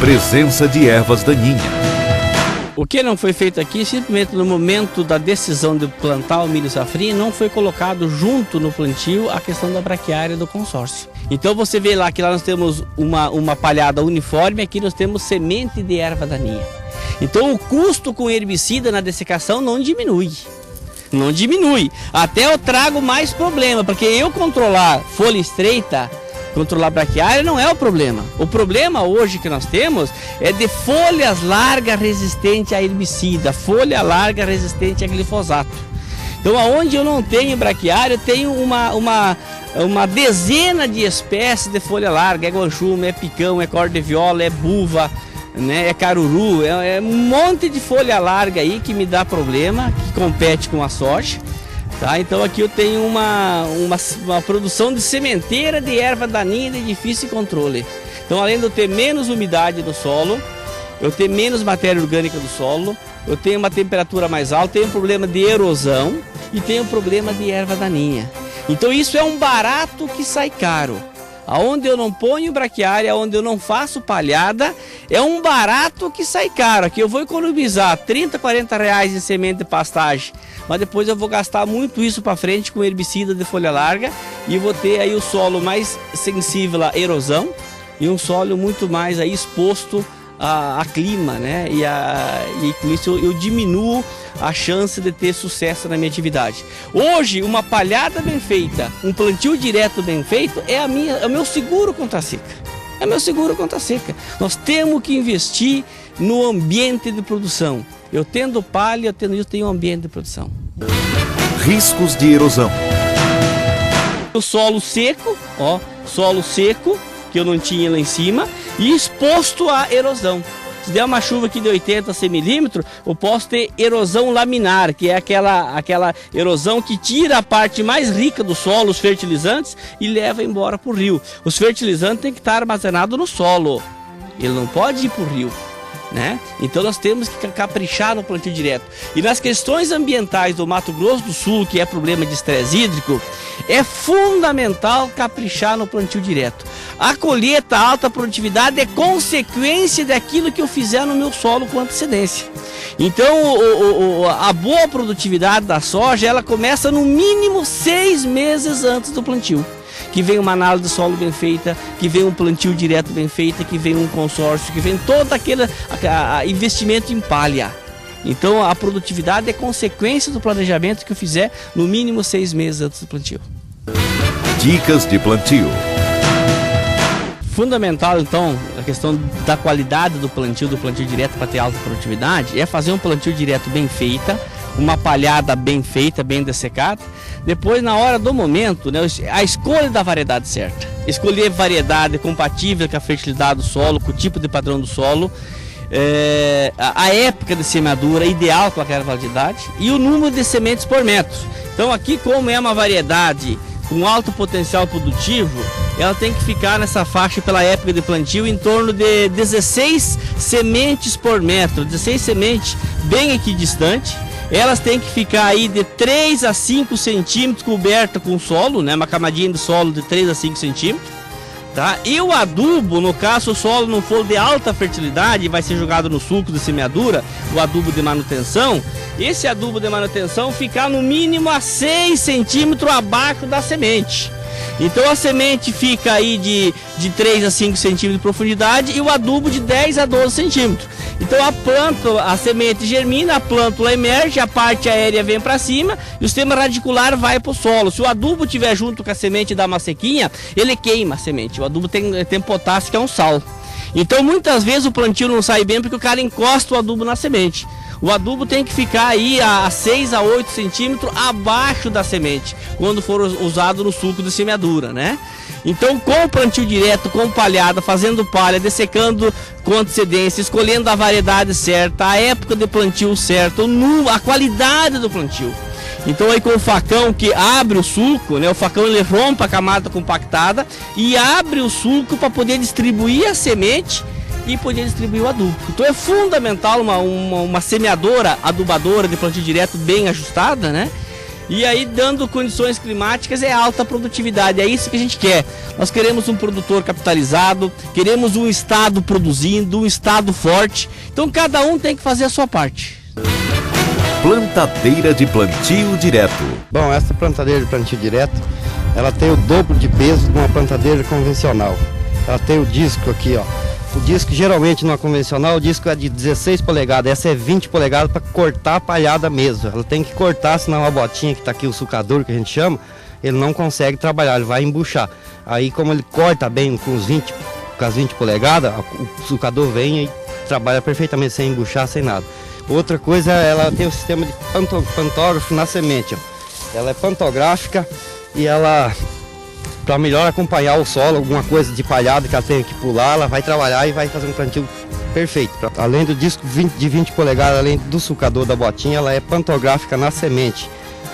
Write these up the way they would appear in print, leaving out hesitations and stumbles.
Presença de ervas daninhas. O que não foi feito aqui, simplesmente no momento da decisão de plantar o milho safrinha, não foi colocado junto no plantio a questão da braquiária do consórcio. Então você vê lá que lá nós temos uma palhada uniforme, aqui nós temos semente de erva daninha. Então o custo com herbicida na dessecação não diminui. Não diminui. Até eu trago mais problema, porque eu controlar folha estreita, controlar braquiária não é o problema. O problema hoje que nós temos é de folhas largas resistentes a herbicida, folha larga resistente a glifosato. Então, aonde eu não tenho braquiária, eu tenho uma dezena de espécies de folha larga. É guanchume, é picão, é corda-de-viola, é buva, né, é caruru, é um monte de folha larga aí que me dá problema, que compete com a soja. Tá, então aqui eu tenho uma produção de sementeira de erva daninha de difícil controle. Então, além de eu ter menos umidade no solo, eu tenho menos matéria orgânica do solo, eu tenho uma temperatura mais alta, tenho um problema de erosão e tenho um problema de erva daninha. Então isso é um barato que sai caro. Aonde eu não ponho braquiária, onde eu não faço palhada, é um barato que sai caro. Aqui eu vou economizar 30, 40 reais em semente de pastagem, mas depois eu vou gastar muito isso para frente com herbicida de folha larga e vou ter aí o solo mais sensível à erosão e um solo muito mais aí exposto a clima, né? E com isso eu diminuo a chance de ter sucesso na minha atividade. Hoje, uma palhada bem feita, um plantio direto bem feito é o meu seguro contra a seca. É meu seguro contra a seca. Nós temos que investir no ambiente de produção. Eu tendo palha, eu tenho um ambiente de produção. Riscos de erosão. O solo seco, ó, solo seco, que eu não tinha lá em cima, e exposto à erosão. Se der uma chuva aqui de 80 a 100 milímetros, eu posso ter erosão laminar, que é aquela erosão que tira a parte mais rica do solo, os fertilizantes, e leva embora para o rio. Os fertilizantes têm que estar armazenados no solo, ele não pode ir para o rio, né? Então nós temos que caprichar no plantio direto. E nas questões ambientais do Mato Grosso do Sul, que é problema de estresse hídrico, é fundamental caprichar no plantio direto. A colheita, a alta produtividade é consequência daquilo que eu fizer no meu solo com antecedência. Então a boa produtividade da soja, ela começa no mínimo 6 meses antes do plantio. Que vem uma análise do solo bem feita, que vem um plantio direto bem feito, que vem um consórcio, que vem todo aquele investimento em palha. Então a produtividade é consequência do planejamento que eu fizer no mínimo 6 meses antes do plantio. Dicas de plantio. Fundamental, então, a questão da qualidade do plantio direto para ter alta produtividade, é fazer um plantio direto bem feita, uma palhada bem feita, bem dessecada. Depois, na hora do momento, né, a escolha da variedade certa. Escolher variedade compatível com a fertilidade do solo, com o tipo de padrão do solo, a época de semeadura ideal com aquela variedade e o número de sementes por metro. Então aqui, como é uma variedade com alto potencial produtivo, ela tem que ficar nessa faixa pela época de plantio em torno de 16 sementes por metro, 16 sementes bem equidistante. Elas têm que ficar aí de 3 a 5 centímetros coberta com solo, né? Uma camadinha de solo de 3 a 5 centímetros. Tá? E o adubo, no caso o solo não for de alta fertilidade, vai ser jogado no sulco de semeadura, o adubo de manutenção. Esse adubo de manutenção ficar no mínimo a 6 centímetros abaixo da semente. Então a semente fica aí de 3 a 5 centímetros de profundidade e o adubo de 10 a 12 centímetros. Então a semente germina, a plântula emerge, a parte aérea vem para cima e o sistema radicular vai para o solo. Se o adubo estiver junto com a semente e dá uma sequinha, ele queima a semente. O adubo tem potássio, que é um sal. Então muitas vezes o plantio não sai bem porque o cara encosta o adubo na semente. O adubo tem que ficar aí a 6 a 8 centímetros abaixo da semente, quando for usado no sulco de semeadura, né? Então, com o plantio direto, com palhada, fazendo palha, dessecando com antecedência, escolhendo a variedade certa, a época de plantio certa, a qualidade do plantio. Então aí com o facão que abre o sulco, né? O facão ele rompe a camada compactada e abre o sulco para poder distribuir a semente e poder distribuir o adubo. Então é fundamental uma semeadora adubadora de plantio direto bem ajustada, né? E aí, dando condições climáticas, é alta produtividade. É isso que a gente quer. Nós queremos um produtor capitalizado, queremos um estado produzindo, um estado forte. Então, cada um tem que fazer a sua parte. Plantadeira de plantio direto. Bom, essa plantadeira de plantio direto, ela tem o dobro de peso de uma plantadeira convencional. Ela tem o disco aqui, ó. O disco, geralmente, numa convencional, o disco é de 16 polegadas, essa é 20 polegadas para cortar a palhada mesmo. Ela tem que cortar, senão a botinha que está aqui, o sucador que a gente chama, ele não consegue trabalhar, ele vai embuchar. Aí, como ele corta bem com as 20 polegadas, o sucador vem e trabalha perfeitamente sem embuchar, sem nada. Outra coisa, ela tem o sistema de pantógrafo na semente, ó. Ela é pantográfica e ela, para melhor acompanhar o solo, alguma coisa de palhada que ela tenha que pular, ela vai trabalhar e vai fazer um plantio perfeito. Além do disco de 20 polegadas, além do sucador da botinha, ela é pantográfica na semente,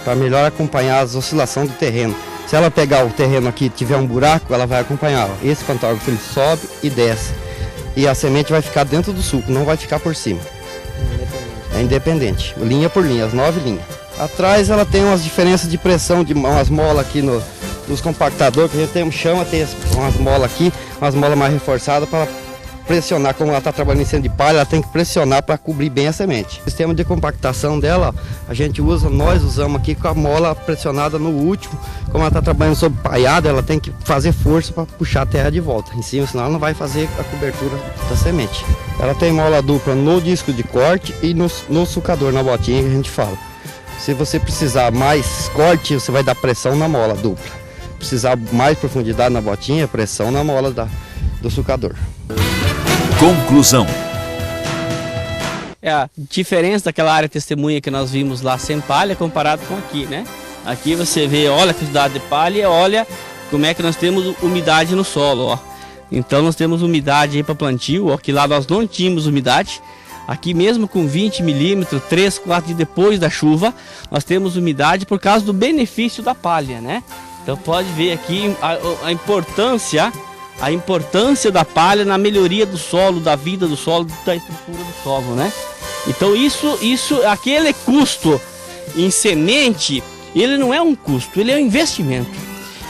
para melhor acompanhar as oscilações do terreno. Se ela pegar o terreno aqui e tiver um buraco, ela vai acompanhar. Ó. Esse pantógrafo ele sobe e desce. E a semente vai ficar dentro do suco, não vai ficar por cima. É independente, linha por linha, as 9 linhas. Atrás ela tem umas diferenças de pressão, de umas molas aqui nos compactadores, que a gente tem um chão, tem umas molas aqui, umas molas mais reforçadas para pressionar. Como ela está trabalhando em cima de palha, ela tem que pressionar para cobrir bem a semente. O sistema de compactação dela, nós usamos aqui com a mola pressionada no último. Como ela está trabalhando sobre palhada, ela tem que fazer força para puxar a terra de volta em cima, senão ela não vai fazer a cobertura da semente. Ela tem mola dupla no disco de corte e no sucador, na botinha que a gente fala. Se você precisar mais corte, você vai dar pressão na mola dupla. Precisar mais profundidade na botinha, pressão na mola do sucador. Conclusão. É a diferença daquela área testemunha que nós vimos lá sem palha comparado com aqui, né? Aqui você vê, olha a quantidade de palha, olha como é que nós temos umidade no solo, ó. Então nós temos umidade aí para plantio, ó, que lá nós não tínhamos umidade. Aqui mesmo com 20 milímetros, 3, 4 dias depois da chuva, nós temos umidade por causa do benefício da palha, né? Então pode ver aqui a importância da palha na melhoria do solo, da vida do solo, da estrutura do solo, né? Então aquele custo em semente, ele não é um custo, ele é um investimento.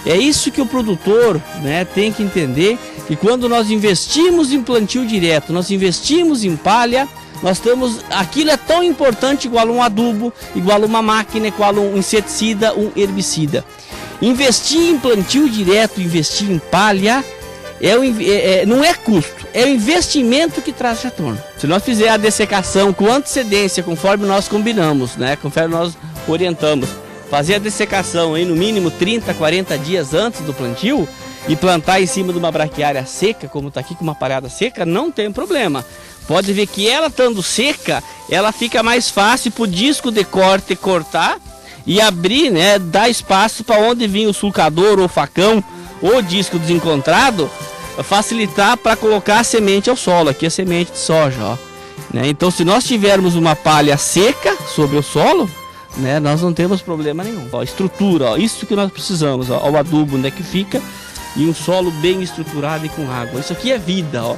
É isso que o produtor, né, tem que entender, que quando nós investimos em plantio direto, nós investimos em palha, aquilo é tão importante igual um adubo, igual uma máquina, igual um inseticida, um herbicida. Investir em plantio direto, investir em palha, não é custo, é o investimento que traz retorno. Se nós fizermos a dessecação com antecedência, conforme nós combinamos, né, conforme nós orientamos, fazer a dessecação aí no mínimo 30, 40 dias antes do plantio e plantar em cima de uma braquiária seca, como está aqui com uma palhada seca, não tem problema. Pode ver que ela estando seca, ela fica mais fácil para o disco de corte cortar e abrir, né, dar espaço para onde vir o sulcador ou facão ou disco desencontrado, facilitar para colocar a semente ao solo. Aqui é semente de soja, ó, né? Então se nós tivermos uma palha seca sobre o solo, né, nós não temos problema nenhum. Ó, estrutura, ó, isso que nós precisamos, ó, o adubo onde é que fica e um solo bem estruturado e com água. Isso aqui é vida, ó.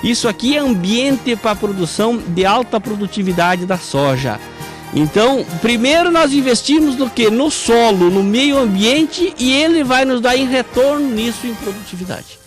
Isso aqui é ambiente para a produção de alta produtividade da soja. Então, primeiro nós investimos no que? No solo, no meio ambiente, e ele vai nos dar em retorno nisso em produtividade.